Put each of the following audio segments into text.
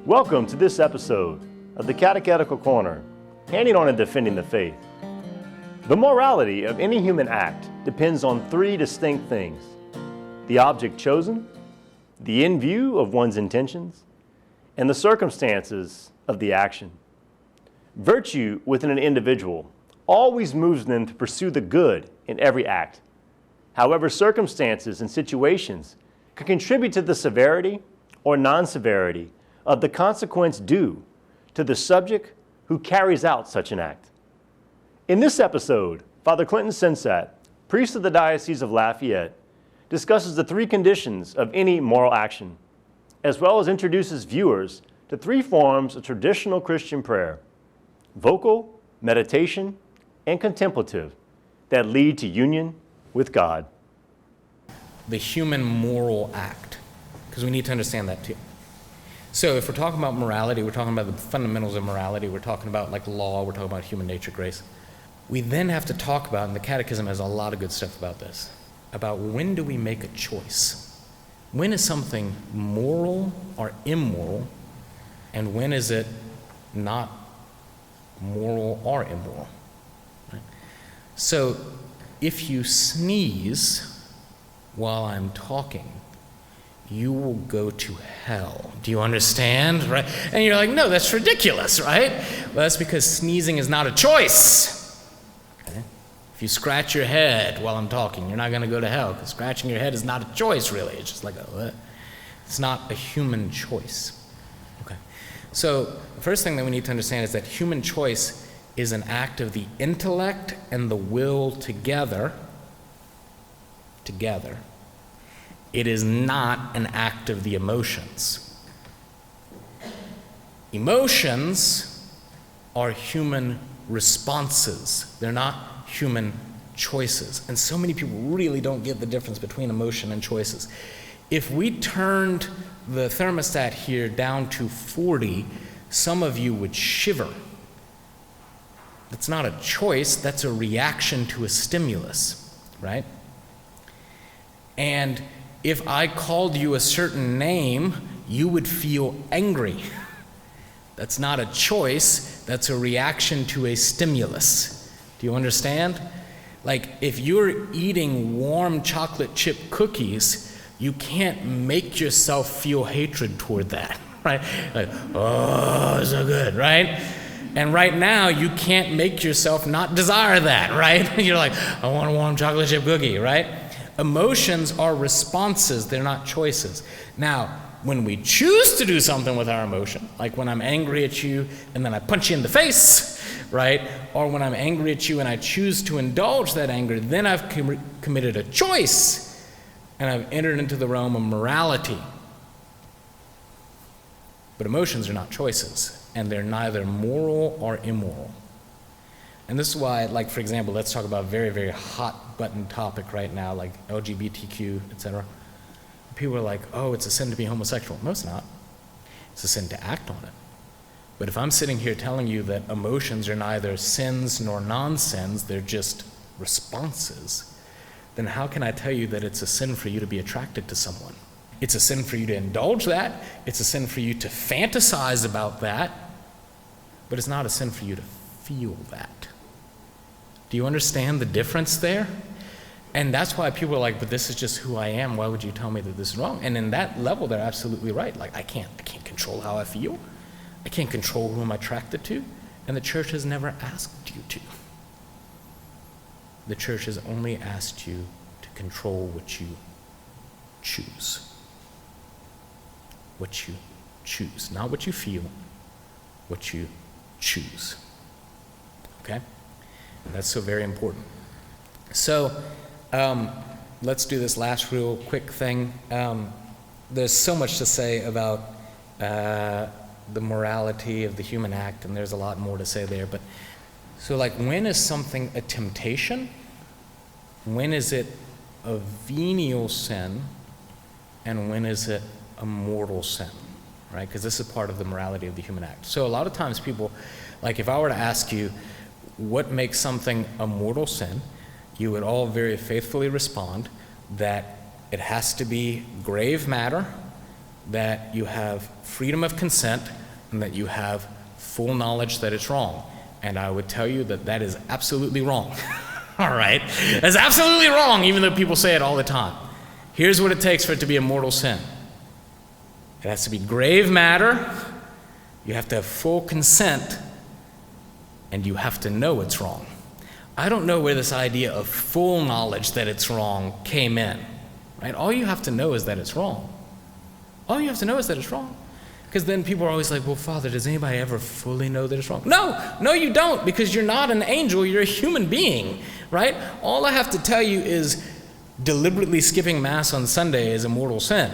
Welcome to this episode of the Catechetical Corner, handing on and defending the faith. The morality of any human act depends on three distinct things: the object chosen, the end view of one's intentions, and the circumstances of the action. Virtue within an individual always moves them to pursue the good in every act. However, circumstances and situations can contribute to the severity or non-severity of the consequence due to the subject who carries out such an act. In this episode, Father Clinton Sensat, priest of the Diocese of Lafayette, discusses the three conditions of any moral action, as well as introduces viewers to three forms of traditional Christian prayer: vocal, meditation, and contemplative, that lead to union with God. The human moral act, because we need to understand that too. So if we're talking about morality, we're talking about the fundamentals of morality, we're talking about like law, we're talking about human nature, grace. We then have to talk about, and the Catechism has a lot of good stuff about this, about when do we make a choice? When is something moral or immoral, and when is it not moral or immoral? Right? So if you sneeze while I'm talking, you will go to hell. Do you understand? Right? And you're like, no, that's ridiculous, right? Well, that's because sneezing is not a choice. Okay? If you scratch your head while I'm talking, you're not going to go to hell, because scratching your head is not a choice, really. It's just like it's not a human choice. Okay. So the first thing that we need to understand is that human choice is an act of the intellect and the will together. It is not an act of the emotions. Emotions are human responses. They're not human choices. And so many people really don't get the difference between emotion and choices. If we turned the thermostat here down to 40, some of you would shiver. That's not a choice, that's a reaction to a stimulus, right? And if I called you a certain name, you would feel angry. That's not a choice, that's a reaction to a stimulus. Do you understand? Like, if you're eating warm chocolate chip cookies, you can't make yourself feel hatred toward that, right? Like, oh, so good, right? And right now, you can't make yourself not desire that, right? You're like, I want a warm chocolate chip cookie, right? Emotions are responses, they're not choices. Now, when we choose to do something with our emotion, like when I'm angry at you and then I punch you in the face, right? Or when I'm angry at you and I choose to indulge that anger, then I've committed a choice and I've entered into the realm of morality. But emotions are not choices, and they're neither moral or immoral. And this is why, like, for example, let's talk about a very, very hot button topic right now, like LGBTQ, etc. People are like, oh, it's a sin to be homosexual. No, it's not. It's a sin to act on it. But if I'm sitting here telling you that emotions are neither sins nor non-sins, they're just responses, then how can I tell you that it's a sin for you to be attracted to someone? It's a sin for you to indulge that. It's a sin for you to fantasize about that. But it's not a sin for you to feel that. Do you understand the difference there? And that's why people are like, but this is just who I am. Why would you tell me that this is wrong? And in that level, they're absolutely right. Like, I can't control how I feel. I can't control who I'm attracted to. And the church has never asked you to. The church has only asked you to control what you choose. What you choose. Not what you feel, what you choose. Okay? And that's so very important. So, let's do this last real quick thing. There's so much to say about the morality of the human act, and there's a lot more to say there. But so, like, when is something a temptation? When is it a venial sin? And when is it a mortal sin? Right? Because this is part of the morality of the human act. So a lot of times people, like, if I were to ask you, what makes something a mortal sin, you would all very faithfully respond that it has to be grave matter, that you have freedom of consent and that you have full knowledge that it's wrong. And I would tell you that that is absolutely wrong. All right? That's absolutely wrong, even though people say it all the time. Here's what it takes for it to be a mortal sin. It has to be grave matter, you have to have full consent, and you have to know it's wrong. I don't know where this idea of full knowledge that it's wrong came in, right? All you have to know is that it's wrong. All you have to know is that it's wrong. Because then people are always like, well, Father, does anybody ever fully know that it's wrong? No, you don't, because you're not an angel, you're a human being, right? All I have to tell you is deliberately skipping Mass on Sunday is a mortal sin.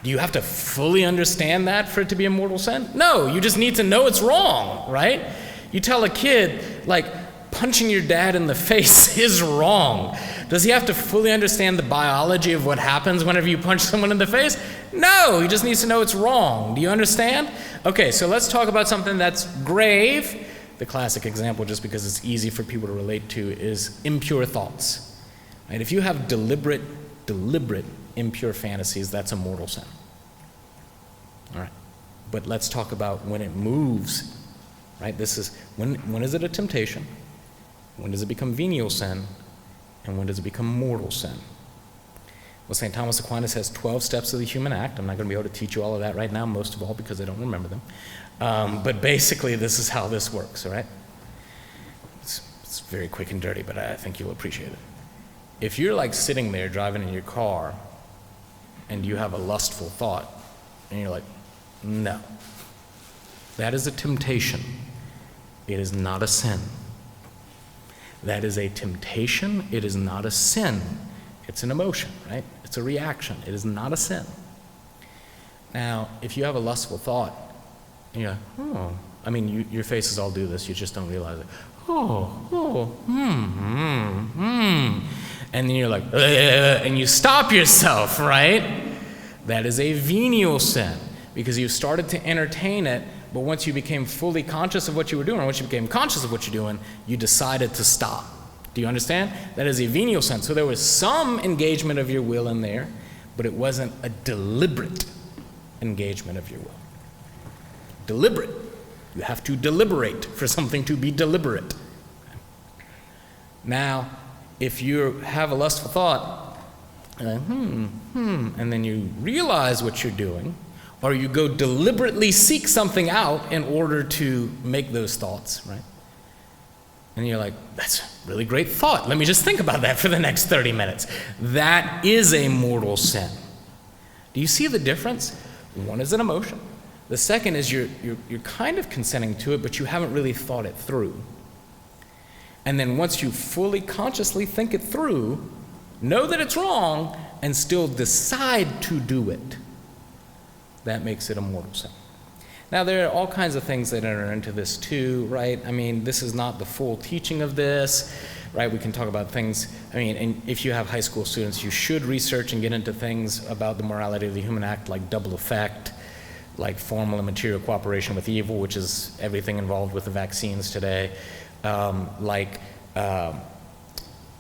Do you have to fully understand that for it to be a mortal sin? No, you just need to know it's wrong, right? You tell a kid, like, punching your dad in the face is wrong. Does he have to fully understand the biology of what happens whenever you punch someone in the face? No, he just needs to know it's wrong. Do you understand? Okay, so let's talk about something that's grave. The classic example, just because it's easy for people to relate to, is impure thoughts. Right? If you have deliberate impure fantasies, that's a mortal sin. All right, but let's talk about when it moves. Right? This is when is it a temptation? When does it become venial sin? And when does it become mortal sin? Well, St. Thomas Aquinas has 12 steps of the human act. I'm not going to be able to teach you all of that right now, most of all because I don't remember them. But basically, this is how this works, all right? It's very quick and dirty, but I think you'll appreciate it. If you're like sitting there driving in your car and you have a lustful thought, and you're like, no, that is a temptation. It is not a sin. That is a temptation. It is not a sin. It's an emotion, right? It's a reaction. It is not a sin. Now, if you have a lustful thought, and you're like, oh, I mean, your faces all do this. You just don't realize it. And then you're like, and you stop yourself, right? That is a venial sin because you started to entertain it, but once you became fully conscious of what you were doing, or once you became conscious of what you're doing, you decided to stop. Do you understand? That is a venial sin. So there was some engagement of your will in there, but it wasn't a deliberate engagement of your will. Deliberate. You have to deliberate for something to be deliberate. Now, if you have a lustful thought, and then you realize what you're doing, or you go deliberately seek something out in order to make those thoughts, right? And you're like, that's a really great thought. Let me just think about that for the next 30 minutes. That is a mortal sin. Do you see the difference? One is an emotion. The second is you're kind of consenting to it, but you haven't really thought it through. And then once you fully consciously think it through, know that it's wrong, and still decide to do it, that makes it a mortal sin. Now, there are all kinds of things that enter into this too, right? I mean, this is not the full teaching of this, right? We can talk about things, and if you have high school students, you should research and get into things about the morality of the human act, like double effect, like formal and material cooperation with evil, which is everything involved with the vaccines today,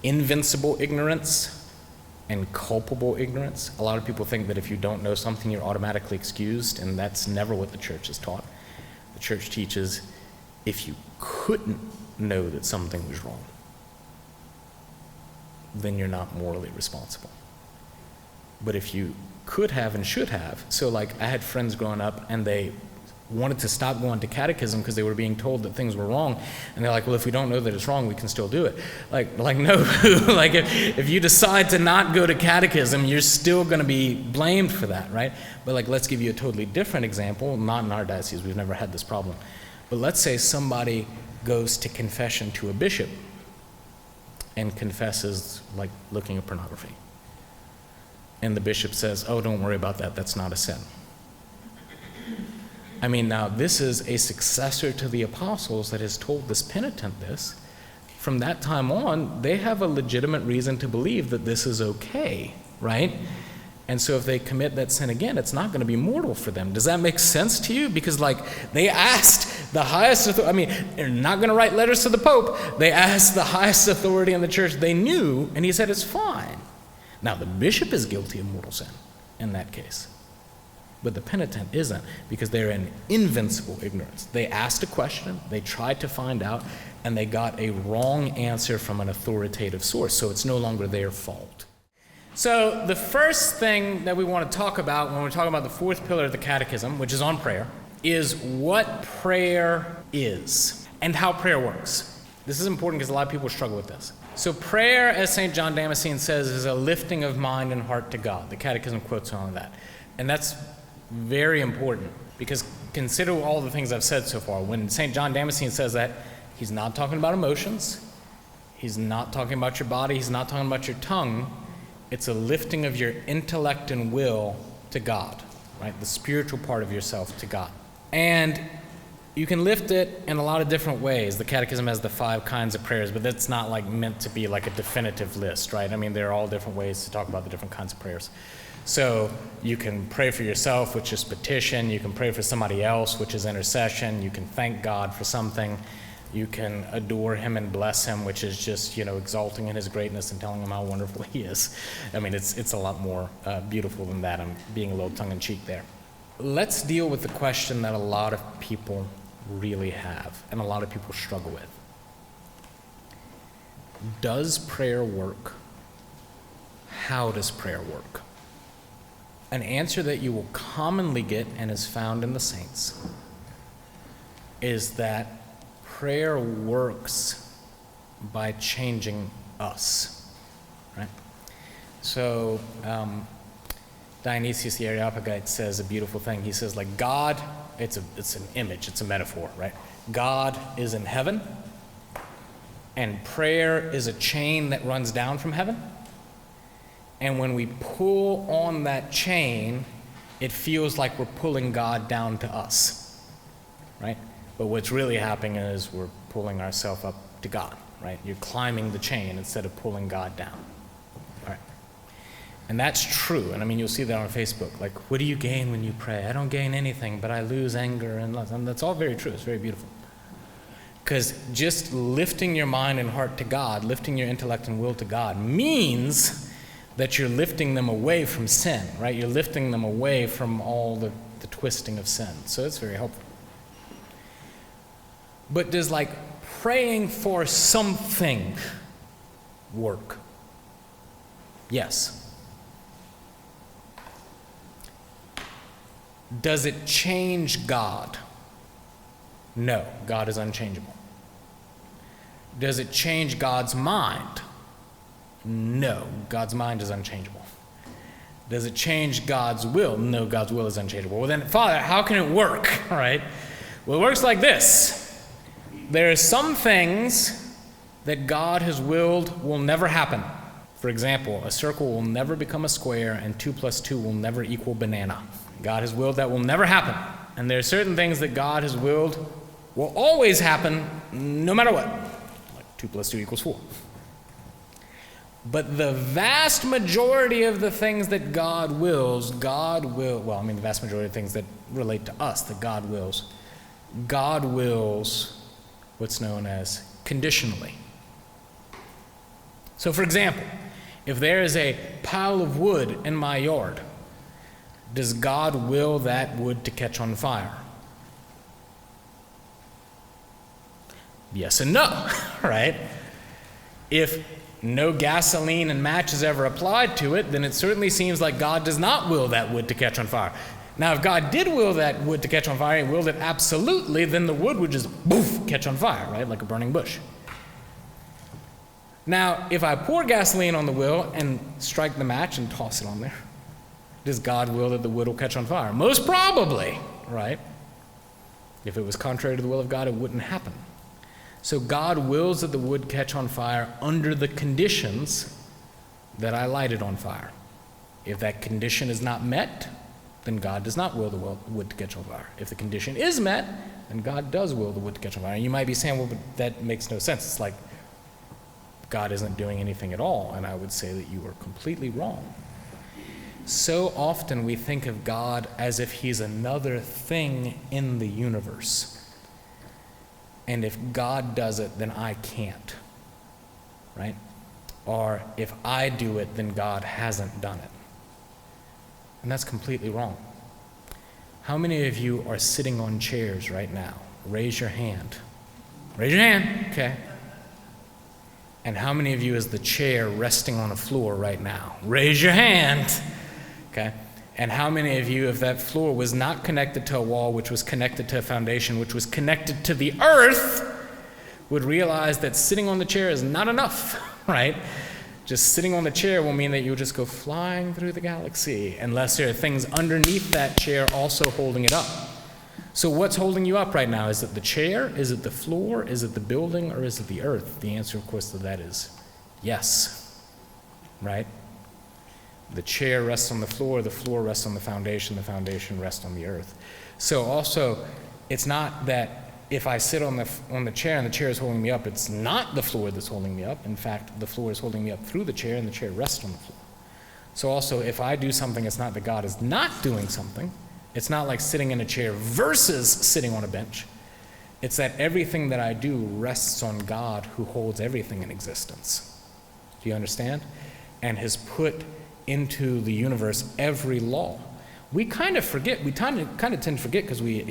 invincible ignorance, and culpable ignorance. A lot of people think that if you don't know something, you're automatically excused, and that's never what the church has taught. The church teaches if you couldn't know that something was wrong, then you're not morally responsible. But if you could have and should have, so like I had friends growing up and they wanted to stop going to catechism because they were being told that things were wrong, and they're like, well, if we don't know that it's wrong, we can still do it. Like no, like if you decide to not go to catechism, you're still going to be blamed for that, right? But like, let's give you a totally different example. Not in our diocese, we've never had this problem. But let's say somebody goes to confession to a bishop and confesses like looking at pornography. And the bishop says, oh, don't worry about that, that's not a sin. I mean, now this is a successor to the apostles that has told this penitent this. From that time on, they have a legitimate reason to believe that this is okay, right? And so if they commit that sin again, it's not going to be mortal for them. Does that make sense to you? Because like they asked the highest authority, they're not going to write letters to the Pope. They asked the highest authority in the church they knew, and he said it's fine. Now the bishop is guilty of mortal sin. in that case. But the penitent isn't, because they're in invincible ignorance. They asked a question, they tried to find out, and they got a wrong answer from an authoritative source, so it's no longer their fault. So the first thing that we want to talk about when we're talking about the fourth pillar of the Catechism, which is on prayer, is what prayer is and how prayer works. This is important because a lot of people struggle with this. So prayer, as St. John Damascene says, is a lifting of mind and heart to God. The Catechism quotes on that. And that's very important, because consider all the things I've said so far. When St. John Damascene says that, he's not talking about emotions, he's not talking about your body, he's not talking about your tongue. It's a lifting of your intellect and will to God, right? The spiritual part of yourself to God. And you can lift it in a lot of different ways. The Catechism has the 5 kinds of prayers, but that's not like meant to be like a definitive list, right? I mean, there are all different ways to talk about the different kinds of prayers. So you can pray for yourself, which is petition. You can pray for somebody else, which is intercession. You can thank God for something. You can adore him and bless him, which is just, exalting in his greatness and telling him how wonderful he is. I mean, it's a lot more beautiful than that. I'm being a little tongue-in-cheek there. Let's deal with the question that a lot of people really have and a lot of people struggle with. Does prayer work? How does prayer work? An answer that you will commonly get, and is found in the saints, is that prayer works by changing us, right? So Dionysius the Areopagite says a beautiful thing. He says, like, God, it's an image, it's a metaphor, right? God is in heaven, and prayer is a chain that runs down from heaven. And when we pull on that chain, it feels like we're pulling God down to us, right? But what's really happening is we're pulling ourselves up to God, right? You're climbing the chain instead of pulling God down, all right? And that's true. And I mean, you'll see that on Facebook. Like, what do you gain when you pray? I don't gain anything, but I lose anger and love. And that's all very true. It's very beautiful. Because just lifting your mind and heart to God, lifting your intellect and will to God, means that you're lifting them away from sin, right? You're lifting them away from all the twisting of sin. So it's very helpful. But does praying for something work? Yes. Does it change God? No, God is unchangeable. Does it change God's mind? No, God's mind is unchangeable. Does it change God's will? No, God's will is unchangeable. Well then, Father, how can it work? All right. Well, it works like this. There are some things that God has willed will never happen. For example, a circle will never become a square, and 2 + 2 will never equal banana. God has willed that will never happen. And there are certain things that God has willed will always happen no matter what. Like 2 + 2 = 4. But the vast majority of the things that God wills, the vast majority of things that relate to us, that God wills what's known as conditionally. So for example, if there is a pile of wood in my yard, does God will that wood to catch on fire? Yes and no, right? If no gasoline and matches ever applied to it, then it certainly seems like God does not will that wood to catch on fire. Now, if God did will that wood to catch on fire, and willed it absolutely, then the wood would just boof, catch on fire, right? Like a burning bush. Now, if I pour gasoline on the will and strike the match and toss it on there, does God will that the wood will catch on fire? Most probably, right? If it was contrary to the will of God, it wouldn't happen. So God wills that the wood catch on fire under the conditions that I light it on fire. If that condition is not met, then God does not will the wood to catch on fire. If the condition is met, then God does will the wood to catch on fire. And you might be saying, well, but that makes no sense. It's like God isn't doing anything at all. And I would say that you are completely wrong. So often we think of God as if he's another thing in the universe. And if God does it, then I can't, right? Or if I do it, then God hasn't done it. And that's completely wrong. How many of you are sitting on chairs right now? Raise your hand. Raise your hand, okay. And how many of you is the chair resting on a floor right now? Raise your hand, okay. And how many of you, if that floor was not connected to a wall, which was connected to a foundation, which was connected to the earth, would realize that sitting on the chair is not enough, right? Just sitting on the chair will mean that you'll just go flying through the galaxy unless there are things underneath that chair also holding it up. So what's holding you up right now? Is it the chair? Is it the floor? Is it the building? Or is it the earth? The answer, of course, to that is yes, right? The chair rests on the floor rests on the foundation rests on the earth. So also, it's not that if I sit on the chair and the chair is holding me up, it's not the floor that's holding me up. In fact, the floor is holding me up through the chair and the chair rests on the floor. So also, if I do something, it's not that God is not doing something. It's not like sitting in a chair versus sitting on a bench. It's that everything that I do rests on God who holds everything in existence. Do you understand? And has put into the universe every law. We kind of forget, we kind of tend to forget because we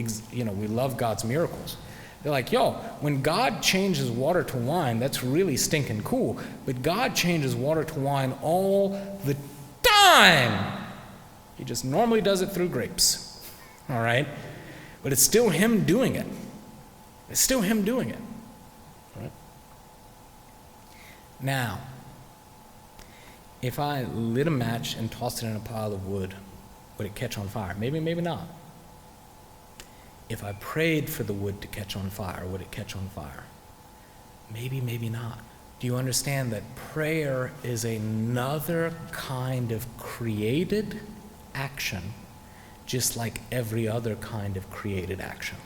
love God's miracles. They're like, when God changes water to wine, that's really stinking cool. But God changes water to wine all the time. He just normally does it through grapes. All right? But it's still him doing it. It's still him doing it. All right? Now, if I lit a match and tossed it in a pile of wood, would it catch on fire? Maybe, maybe not. If I prayed for the wood to catch on fire, would it catch on fire? Maybe, maybe not. Do you understand that prayer is another kind of created action, just like every other kind of created action?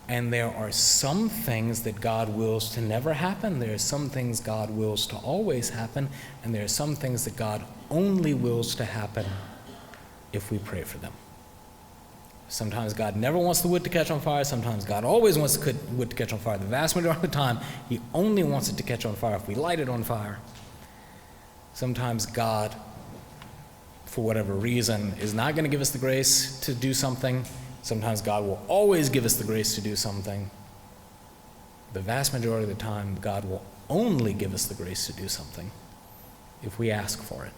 And there are some things that God wills to never happen. There are some things God wills to always happen. And there are some things that God only wills to happen if we pray for them. Sometimes God never wants the wood to catch on fire. Sometimes God always wants the wood to catch on fire. The vast majority of the time, he only wants it to catch on fire if we light it on fire. Sometimes God, for whatever reason, is not going to give us the grace to do something. Sometimes God will always give us the grace to do something. The vast majority of the time, God will only give us the grace to do something if we ask for it.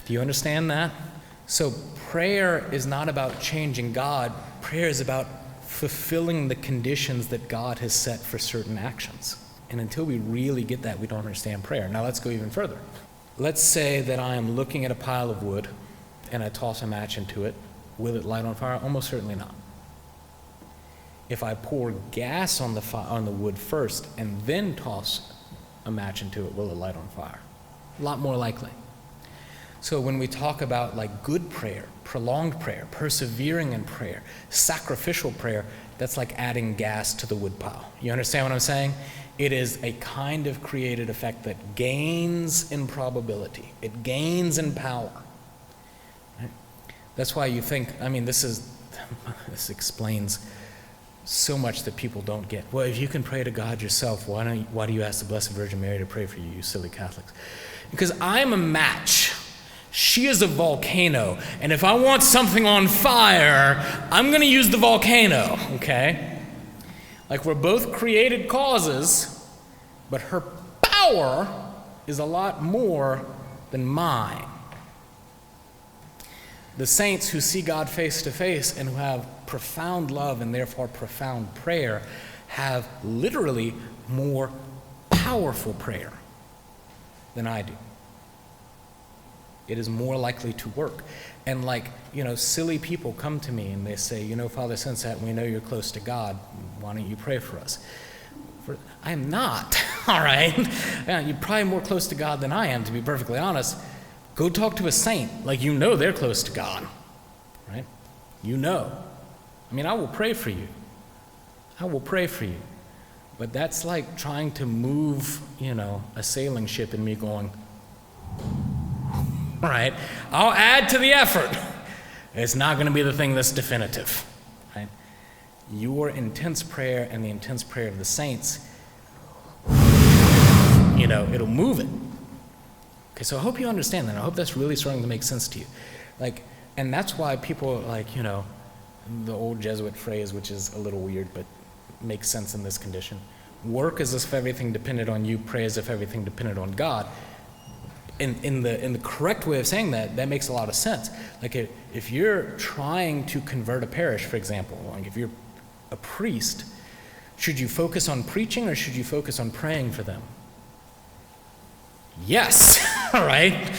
Do you understand that? So prayer is not about changing God. Prayer is about fulfilling the conditions that God has set for certain actions. And until we really get that, we don't understand prayer. Now let's go even further. Let's say that I am looking at a pile of wood and I toss a match into it. Will it light on fire? Almost certainly not. If I pour gas on the wood first and then toss a match into it, will it light on fire? A lot more likely. So when we talk about like good prayer, prolonged prayer, persevering in prayer, sacrificial prayer, that's like adding gas to the wood pile. You understand what I'm saying? It is a kind of created effect that gains in probability. It gains in power. Right? That's why you think, this explains so much that people don't get. Well, if you can pray to God yourself, why do you ask the Blessed Virgin Mary to pray for you, you silly Catholics? Because I'm a match. She is a volcano, and if I want something on fire, I'm going to use the volcano, okay? Like we're both created causes, but her power is a lot more than mine. The saints who see God face to face and who have profound love and therefore profound prayer have literally more powerful prayer than I do. It is more likely to work. And silly people come to me and they say, Father Sensat, we know you're close to God. Why don't you pray for us? I am not, all right? You're probably more close to God than I am, to be perfectly honest. Go talk to a saint. They're close to God, right? I will pray for you. I will pray for you. But that's like trying to move, a sailing ship and me going, right? I'll add to the effort. It's not going to be the thing that's definitive, right? Your intense prayer and the intense prayer of the saints, it'll move it. Okay, so I hope you understand that. I hope that's really starting to make sense to you. Like, and that's why people like, the old Jesuit phrase, which is a little weird, but makes sense in this condition. Work as if everything depended on you, pray as if everything depended on God. In the correct way of saying that, that makes a lot of sense. Like if you're trying to convert a parish, for example, like if you're a priest, should you focus on preaching or should you focus on praying for them? Yes, right?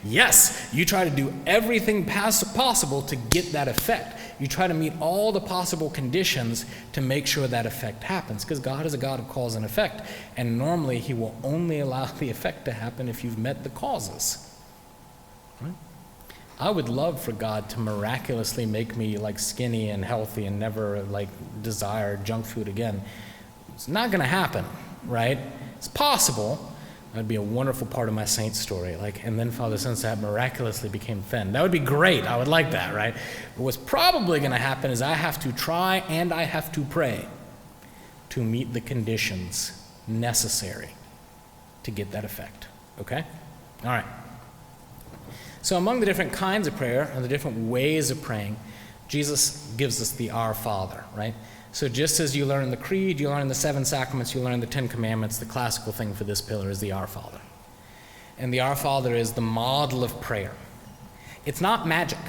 Yes, you try to do everything possible to get that effect. You try to meet all the possible conditions to make sure that effect happens, because God is a God of cause and effect, and normally he will only allow the effect to happen if you've met the causes. Right? I would love for God to miraculously make me like skinny and healthy and never like desire junk food again. It's not going to happen, right? It's possible. That'd be a wonderful part of my saint story. And then Father Sensat miraculously became thin. That would be great. I would like that, right? But what's probably going to happen is I have to try and I have to pray to meet the conditions necessary to get that effect. Okay? All right. So among the different kinds of prayer and the different ways of praying, Jesus gives us the Our Father, right? So just as you learn in the Creed, you learn in the 7 sacraments, you learn in the 10 Commandments, the classical thing for this pillar is the Our Father. And the Our Father is the model of prayer. It's not magic.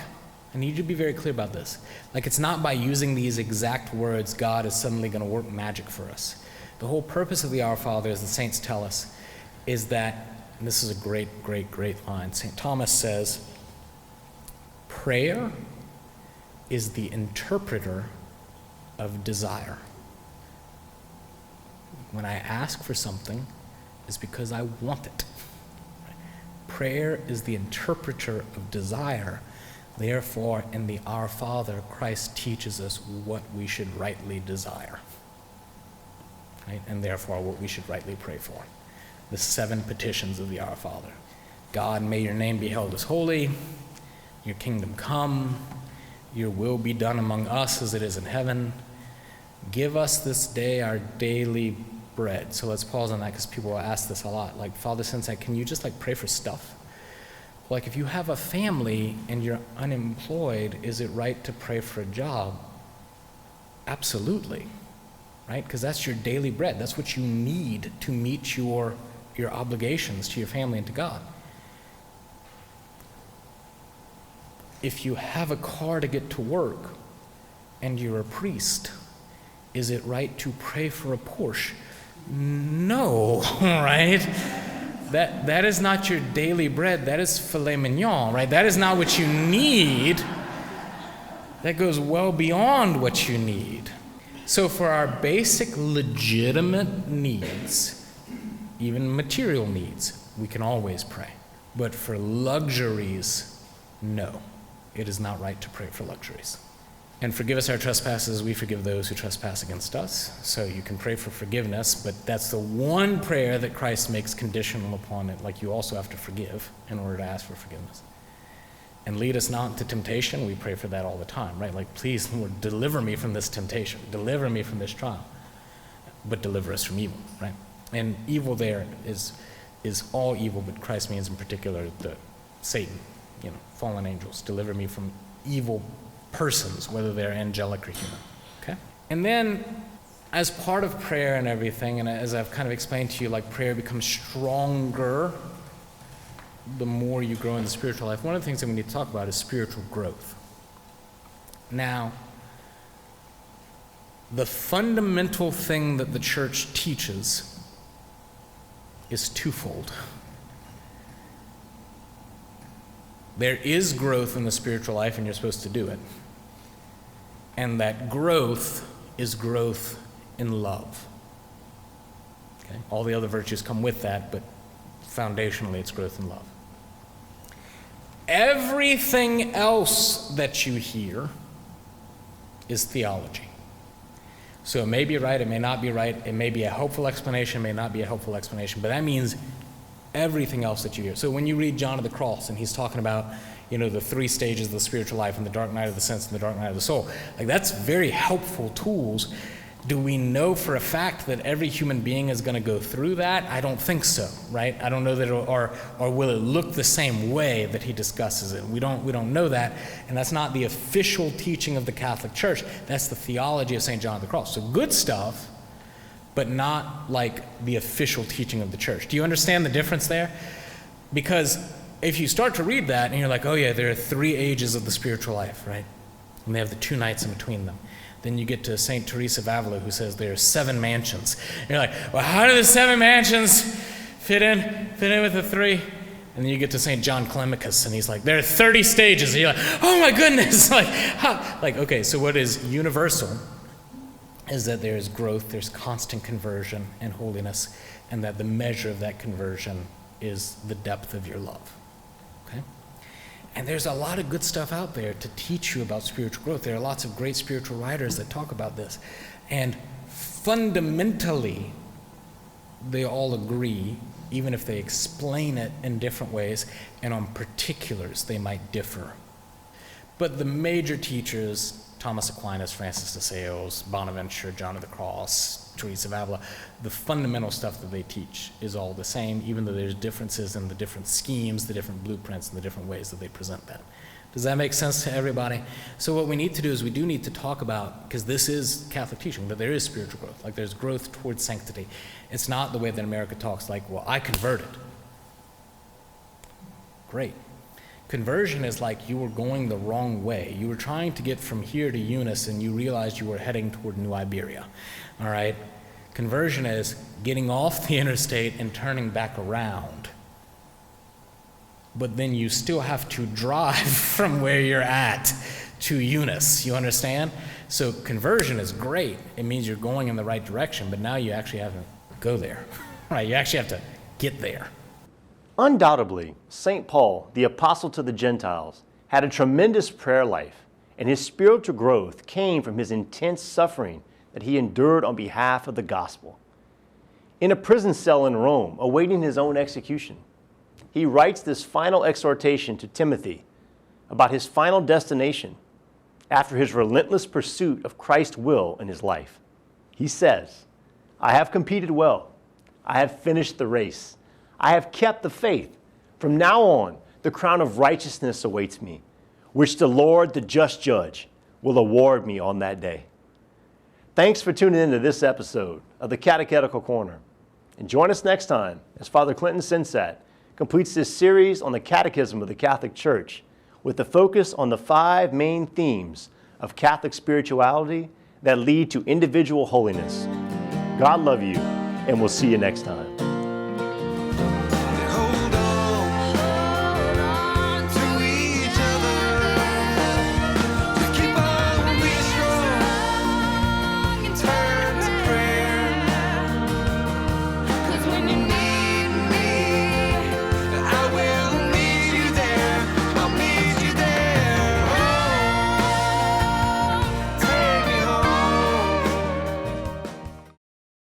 I need you to be very clear about this. It's not by using these exact words God is suddenly going to work magic for us. The whole purpose of the Our Father, as the saints tell us, is that, and this is a great, great, great line, St. Thomas says, prayer is the interpreter of desire. When I ask for something, it's because I want it. Prayer is the interpreter of desire. Therefore, in the Our Father, Christ teaches us what we should rightly desire. Right? And therefore, what we should rightly pray for. The 7 petitions of the Our Father. God, may your name be held as holy. Your kingdom come. Your will be done among us as it is in heaven. Give us this day our daily bread. So let's pause on that because people will ask this a lot. Father Sensat, can you just pray for stuff? If you have a family and you're unemployed, is it right to pray for a job? Absolutely, right? Because that's your daily bread. That's what you need to meet your obligations to your family and to God. If you have a car to get to work and you're a priest, is it right to pray for a Porsche? No, right? That is not your daily bread. That is filet mignon, right? That is not what you need. That goes well beyond what you need. So for our basic legitimate needs, even material needs, we can always pray. But for luxuries, no. It is not right to pray for luxuries. And forgive us our trespasses, we forgive those who trespass against us. So you can pray for forgiveness, but that's the one prayer that Christ makes conditional upon it. You also have to forgive in order to ask for forgiveness. And lead us not into temptation, we pray for that all the time, right? Please, Lord, deliver me from this temptation, deliver me from this trial, but deliver us from evil, right? And evil there is all evil, but Christ means in particular Satan, fallen angels. Deliver me from evil persons, whether they're angelic or human, okay? And then, as part of prayer and everything, and as I've kind of explained to you, prayer becomes stronger the more you grow in the spiritual life. One of the things that we need to talk about is spiritual growth. Now, the fundamental thing that the church teaches is twofold. There is growth in the spiritual life, and you're supposed to do it. And that growth is growth in love. Okay? All the other virtues come with that, but foundationally it's growth in love. Everything else that you hear is theology. So it may be right, it may not be right, it may be a helpful explanation, it may not be a helpful explanation, but that means everything else that you hear. So when you read John of the Cross and he's talking about, the 3 stages of the spiritual life and the dark night of the sense and the dark night of the soul, that's very helpful tools. Do we know for a fact that every human being is going to go through that? I don't think so, right? I don't know that or will it look the same way that he discusses it? We don't know that, and that's not the official teaching of the Catholic Church. That's the theology of St. John of the Cross. So good stuff, but not like the official teaching of the Church. Do you understand the difference there? Because if you start to read that and you're like, oh yeah, there are 3 ages of the spiritual life, right? And they have the 2 nights in between them. Then you get to St. Teresa of Avila, who says there are 7 mansions. And you're like, well, how do the 7 mansions fit in with the 3? And then you get to St. John Climacus, and he's like, there are 30 stages. And you're like, oh my goodness. Okay, so what is universal is that there is growth, there's constant conversion and holiness, and that the measure of that conversion is the depth of your love. Okay? And there's a lot of good stuff out there to teach you about spiritual growth. There are lots of great spiritual writers that talk about this. And fundamentally, they all agree, even if they explain it in different ways, and on particulars they might differ. But the major teachers, Thomas Aquinas, Francis de Sales, Bonaventure, John of the Cross, Teresa of Avila, the fundamental stuff that they teach is all the same, even though there's differences in the different schemes, the different blueprints, and the different ways that they present that. Does that make sense to everybody? So what we need to do is we do need to talk about, because this is Catholic teaching, that there is spiritual growth, like there's growth towards sanctity. It's not the way that America talks, like, well, I converted. Great. Conversion is like you were going the wrong way. You were trying to get from here to Eunice, and you realized you were heading toward New Iberia. All right? Conversion is getting off the interstate and turning back around. But then you still have to drive from where you're at to Eunice. You understand? So conversion is great. It means you're going in the right direction, but now you actually have to go there. Right? You actually have to get there. Undoubtedly, St. Paul, the apostle to the Gentiles, had a tremendous prayer life, and his spiritual growth came from his intense suffering that he endured on behalf of the gospel. In a prison cell in Rome, awaiting his own execution, he writes this final exhortation to Timothy about his final destination after his relentless pursuit of Christ's will in his life. He says, I have competed well. I have finished the race. I have kept the faith. From now on, the crown of righteousness awaits me, which the Lord, the just judge, will award me on that day. Thanks for tuning in to this episode of the Catechetical Corner. And join us next time as Father Clinton Sensat completes this series on the Catechism of the Catholic Church with the focus on the 5 main themes of Catholic spirituality that lead to individual holiness. God love you, and we'll see you next time.